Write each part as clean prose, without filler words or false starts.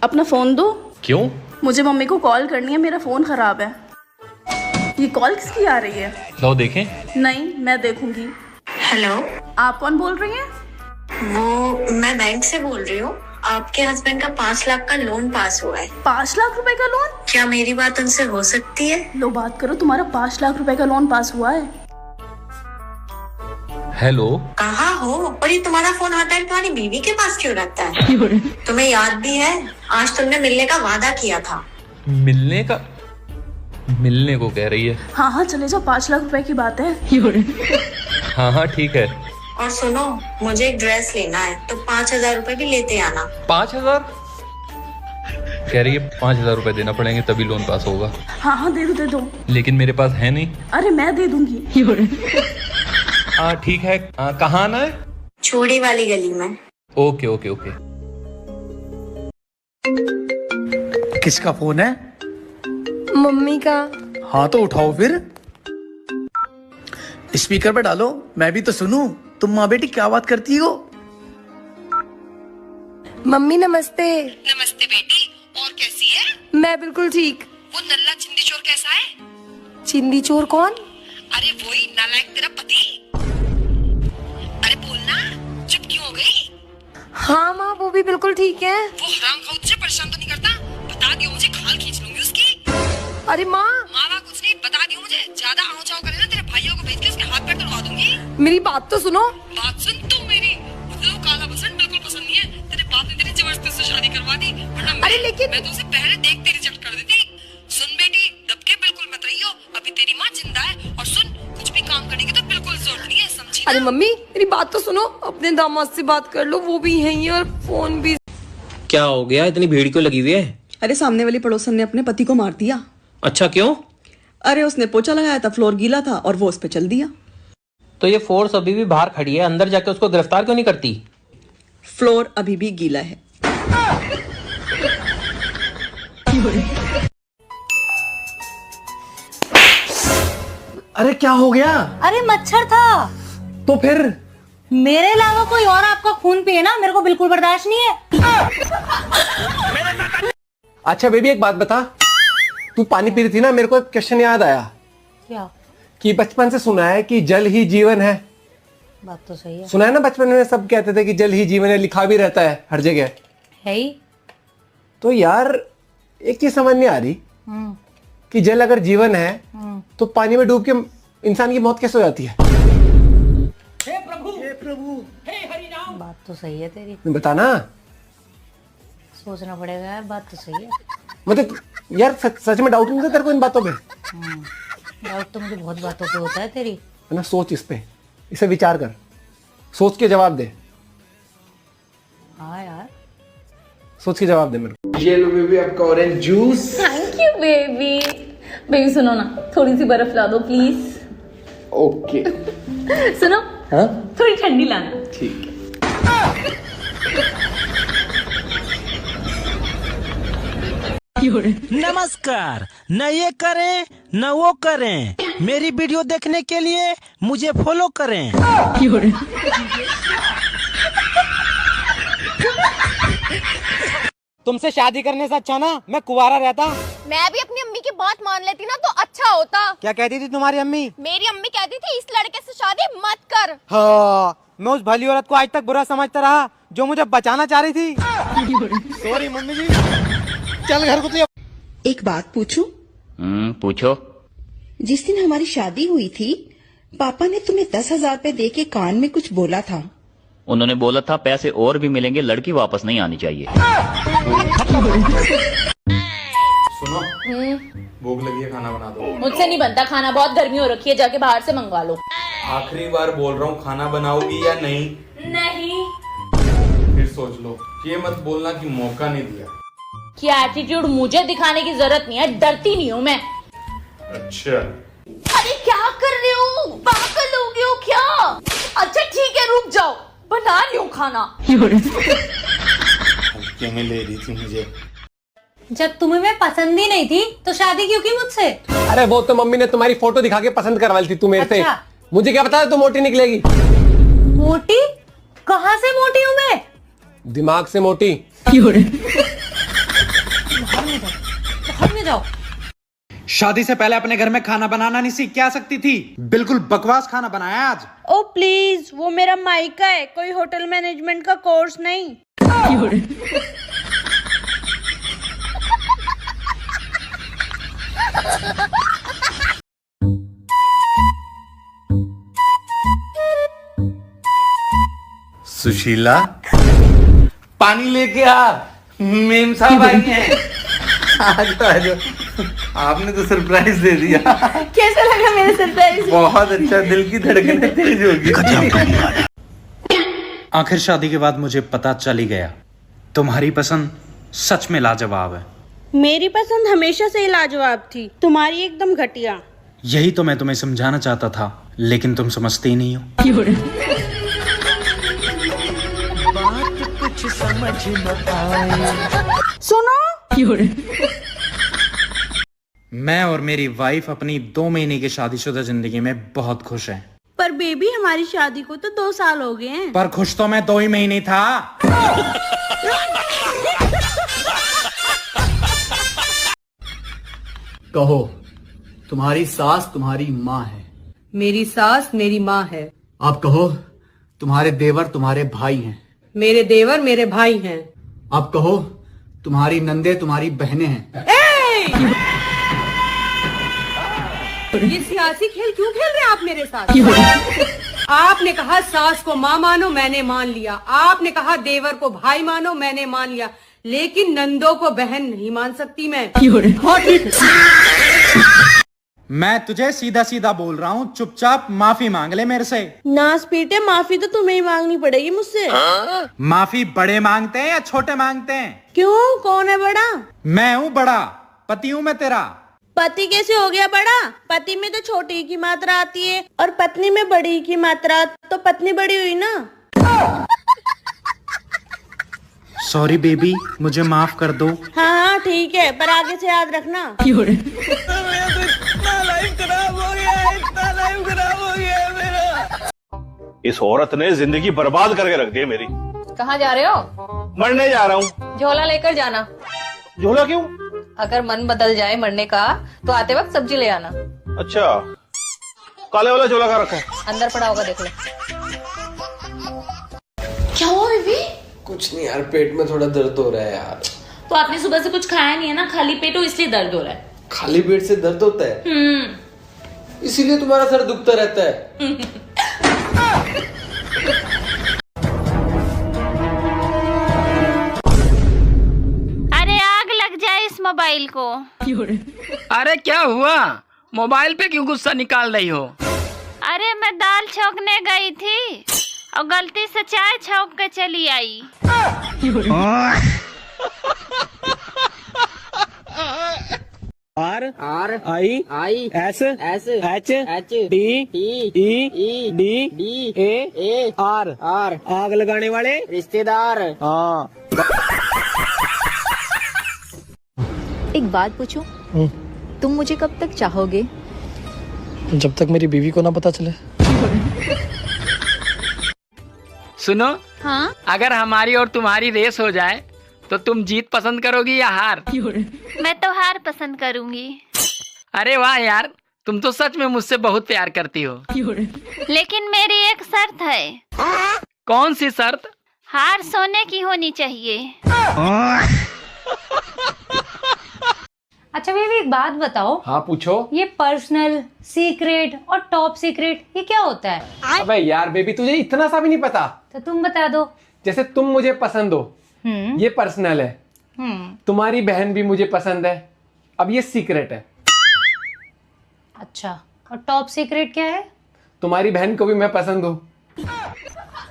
अपना फोन दो। क्यों? मुझे मम्मी को कॉल करनी है, मेरा फोन खराब है। ये कॉल किसकी आ रही है? लो देखें। नहीं, मैं देखूंगी। हेलो, आप कौन बोल रही हैं? वो मैं बैंक से बोल रही हूँ। आपके हस्बैंड का 5 लाख का लोन पास हुआ है। 5 लाख रुपए का लोन? क्या मेरी बात उनसे हो सकती है? लो बात करो, तुम्हारा 5 लाख रुपए का लोन पास हुआ है। हेलो, कहाँ हो? और ये तुम्हारा फोन हर टाइम तुम्हारी बीवी के पास क्यों रहता है? तुम्हें याद भी है, आज तुमने मिलने का वादा किया था। मिलने का? मिलने को कह रही है? हाँ हाँ चले जाओ, 5 लाख रुपए की बात है। हाँ हाँ ठीक है। और सुनो, मुझे एक ड्रेस लेना है तो 5,000 रुपए भी लेते आना। 5,000 कह रही है? 5,000 रुपए देना पड़ेंगे तभी लोन पास होगा। हाँ हाँ दे दो। लेकिन मेरे पास है नहीं। अरे मैं दे दूंगी। हाँ ठीक है। कहाँ आना है? छोड़ी वाली गली में। Okay okay okay. किसका फोन है? मम्मी का। हाँ तो उठाओ फिर। स्पीकर पे डालो, मैं भी तो सुनूं। तुम माँ बेटी क्या बात करती हो? मम्मी नमस्ते। नमस्ते बेटी, और कैसी है? मैं बिल्कुल ठीक। वो नल्ला चिंदी चोर कैसा है? चिंदी चोर कौन? अरे वही नालायक तेरा पति। अरे बोलना, चुप क्यों हो गई? हाँ माँ, वो भी बिल्कुल ठीक है। वो हराम खाऊ तुझे परेशान तो नहीं करता? बता दियो मुझे, खाल खींच लूंगी उसकी। अरे माँ, मावा कुछ नहीं, बता दियो मुझे। ज्यादा आओ जाओ करे ना, तेरे भाइयों को भेज के उसके हाथ पैर तोड़वा दूंगी। मेरी बात तो सुनो। बात सुन तू मेरी। मुझे वो काला बसंत बिल्कुल पसंद नहीं है। तेरे बाप ने तेरी जबरदस्ती से शादी करवा दी, वरना मैं तो उसे पहले देखते रिजेक्ट कर देती। सुन बेटी, दब के बिल्कुल मत रहियो, अभी तेरी माँ जिंदा है। और सुन, कुछ भी काम करेगी तो बिल्कुल जरूरत नहीं है, समझी ना? अरे मम्मी, मेरी बात तो सुनो। अपने दामाद से बात कर लो, वो भी यहीं है और फोन भी। क्या हो गया, इतनी भीड़ क्यों लगी हुई है? अरे सामने वाली पड़ोसन ने अपने पति को मार दिया। अच्छा, क्यों? अरे उसने पोछा लगाया था, फ्लोर गीला था और वो उस पे चल दिया। तो ये फोर्स अभी भी बाहर खड़ी है, अंदर जाके उसको गिरफ्तार क्यों नहीं करती? फ्लोर अभी भी गीला है। अरे क्या हो गया? अरे मच्छर था। तो फिर? मेरे अलावा कोई और आपका खून पिए ना, मेरे को बिल्कुल बर्दाश्त नहीं है। अच्छा बेबी, एक बात बता, तू पानी पी रही थी ना, मेरे को एक क्वेश्चन याद आया। क्या? कि बचपन से सुना है कि जल ही जीवन है। बात तो सही है। सुना है ना, बचपन में सब कहते थे कि जल ही जीवन है, लिखा भी रहता है हर जगह। है ही। तो यार एक चीज समझ नहीं आ रही कि जल अगर जीवन है तो पानी में डूब के इंसान की मौत कैसे हो जाती है? हे प्रभु, हे हरि नाम। बात तो सही है तेरी। बताना। सोचना पड़ेगा यार, बात तो सही है। मतलब यार सच में डाउट नहीं था तेरे को इन बातों पे? डाउट तो मुझे बहुत बातों पे होता है तेरी। है ना, सोच इस पे, इसे विचार कर, सोच के जवाब दे। हाँ यार, सोच के जवाब दे मेरे को। ये लो बेबी आपका orange juice. Thank you baby. Baby सुनो ना, थोड़ी सी बर्फ ला दो प्लीज। ओके। सुनो, हाँ थोड़ी ठंडी लाना। ठीक है। नमस्कार, न ये करें न वो करें, मेरी वीडियो देखने के लिए मुझे फॉलो करें। तुमसे शादी करने से अच्छा ना मैं कुंवारा रहता। मैं भी अपनी अम्मी की बात मान लेती ना तो अच्छा होता। क्या कहती थी तुम्हारी अम्मी? मेरी अम्मी कहती थी इस लड़के से शादी मत कर। हाँ, मैं उस भली औरत को आज तक बुरा समझता रहा जो मुझे बचाना चाह रही थी। सॉरी मम्मी जी, चल घर को। तो एक बात पूछूं? पूछो। जिस दिन हमारी शादी हुई थी, पापा ने तुम्हें 10,000 रुपए दे के कान में कुछ बोला था। उन्होंने बोला था पैसे और भी मिलेंगे, लड़की वापस नहीं आनी चाहिए। सुनो, भूख लगी है, खाना बना दो। मुझसे नहीं बनता खाना, बहुत गर्मी हो रखी है, जाके बाहर से मंगवा लो। आखिरी बार बोल रहा हूँ, खाना बनाओगी या नहीं? नहीं। फिर सोच लो, ये मत बोलना कि मौका नहीं दिया। कि एटीट्यूड मुझे दिखाने की जरूरत नहीं है, डरती नहीं हूँ मैं। अच्छा। अरे क्या कर रहे हो, पागल हो गए हो क्या? अच्छा ठीक है, रुक जाओ, बना रही हूँ खाना। हल्के में ले रही थी मुझे। जब तुम्हें मैं पसंद ही नहीं थी तो शादी क्यों की मुझसे? अरे वो तो मम्मी ने तुम्हारी फोटो दिखा के पसंद करवा ली थी तू मेरे से। अच्छा। मुझे क्या पता है तू मोटी निकलेगी। मोटी? कहाँ से मोटी हूँ मैं? दिमाग से मोटी। जाओ। शादी से पहले अपने घर में खाना बनाना नहीं सीख के आ सकती थी? बिल्कुल बकवास खाना बनाया आज। ओ प्लीज, वो मेरा मायका है, कोई होटल मैनेजमेंट का कोर्स नहीं। सुशीला, पानी लेके आ, मेम साहब आई हैं। आ जाओ। आपने तो सरप्राइज दे दिया। कैसा लगा मेरा सरप्राइज? बहुत अच्छा, दिल की धड़कनें तेज होगी। आखिर शादी के बाद मुझे पता चल ही गया, तुम्हारी पसंद सच में लाजवाब है। मेरी पसंद हमेशा से ही लाजवाब थी, तुम्हारी एकदम घटिया। यही तो मैं तुम्हें समझाना चाहता था, लेकिन तुम समझते ही नहीं हो। कुछ समझ न आए। सुनो, मैं और मेरी वाइफ अपनी 2 महीने की शादीशुदा जिंदगी में बहुत खुश हैं। पर बेबी हमारी शादी को तो 2 साल हो गए हैं। पर खुश तो मैं 2 ही महीने था। कहो, तुम्हारी सास तुम्हारी माँ है। मेरी सास मेरी माँ है। आप कहो, तुम्हारे देवर तुम्हारे भाई हैं। मेरे देवर मेरे भाई हैं। आप कहो, तुम्हारी नंदे तुम्हारी बहनें हैं। ये सियासी खेल क्यों खेल रहे हैं आप मेरे साथ? आपने कहा सास को माँ मानो, मैंने मान लिया। आपने कहा देवर को भाई मानो, मैंने मान लिया। लेकिन नंदों को बहन नहीं मान सकती मैं। मैं तुझे सीधा सीधा बोल रहा हूँ, चुपचाप माफी मांग ले मेरे से। नास पीटे, माफी तो तुम्हें ही मांगनी पड़ेगी मुझसे। माफी बड़े मांगते हैं या छोटे मांगते हैं? क्यों, कौन है बड़ा? मैं हूँ बड़ा, पति हूँ मैं तेरा। पति कैसे हो गया बड़ा? पति में तो छोटी की मात्रा आती है और पत्नी में बड़ी की मात्रा, तो पत्नी बड़ी हुई ना। सॉरी बेबी, मुझे माफ कर दो। हाँ ठीक है, पर आगे से याद रखना। इस औरत ने जिंदगी बर्बाद करके रख दी है मेरी। कहाँ जा रहे हो? मरने जा रहा हूँ। झोला लेकर जाना। झोला क्यों? अगर मन बदल जाए मरने का तो आते वक्त सब्जी ले आना। अच्छा, काले वाला झोला कहाँ रखा है? अंदर पड़ा होगा, देख ले। क्या हुआ बेबी? कुछ नहीं यार, पेट में थोड़ा दर्द हो रहा है यार। तो आपने सुबह से कुछ खाया नहीं है ना, खाली पेट हो इसलिए दर्द हो रहा है। खाली पेट से दर्द होता है? इसीलिए तुम्हारा सर दुखता रहता है। अरे आग लग जाए इस मोबाइल को। अरे क्या हुआ? मोबाइल पे क्यों गुस्सा निकाल रही हो? अरे मैं दाल छौंकने गई थी और गलती से चाय छौंक के चली आई। R I S H D D A R आग लगाने वाले रिश्तेदार। हाँ। एक बात पूछूं? तुम मुझे कब तक चाहोगे? जब तक मेरी बीवी को ना पता चले। सुनो, हाँ? अगर हमारी और तुम्हारी रेस हो जाए तो तुम जीत पसंद करोगी या हार? मैं तो हार पसंद करूंगी। अरे वाह यार, तुम तो सच में मुझसे बहुत प्यार करती हो। लेकिन मेरी एक शर्त है। कौन सी शर्त? हार सोने की होनी चाहिए। अच्छा बेबी, एक बात बताओ। हाँ पूछो। ये पर्सनल, सीक्रेट और टॉप सीक्रेट ये क्या होता है? अबे यार बेबी, तुझे इतना सा भी नहीं पता? तो तुम बता दो। जैसे तुम मुझे पसंद हो, ये पर्सनल है। तुम्हारी बहन भी मुझे पसंद है, अब ये सीक्रेट है। अच्छा, और टॉप सीक्रेट क्या है? तुम्हारी बहन को भी मैं पसंद हूँ।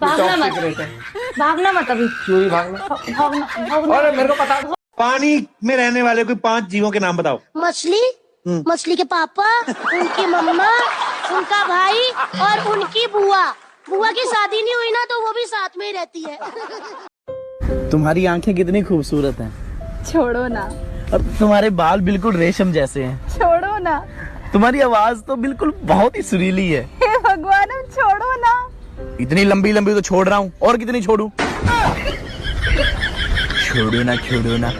भागना मत। सीक्रेट है। भागना मत अभी। क्यों नहीं भागना? भागना। और मेरे को पता। पानी में रहने वाले कोई 5 जीवों के नाम बताओ। मछली, मछली के पापा, उनकी मम्मा, उनका भाई और उनकी बुआ। बुआ की शादी नहीं हुई ना, तो वो भी साथ में ही रहती है। तुम्हारी आंखें कितनी खूबसूरत हैं। छोड़ो ना। और तुम्हारे बाल बिल्कुल रेशम जैसे हैं। छोड़ो ना। तुम्हारी आवाज तो बिल्कुल बहुत ही सुरीली है। हे भगवान, अब छोड़ो ना। इतनी लंबी लंबी तो छोड़ रहा हूँ, और कितनी छोड़ूं? छोड़ो ना, छोड़ो ना।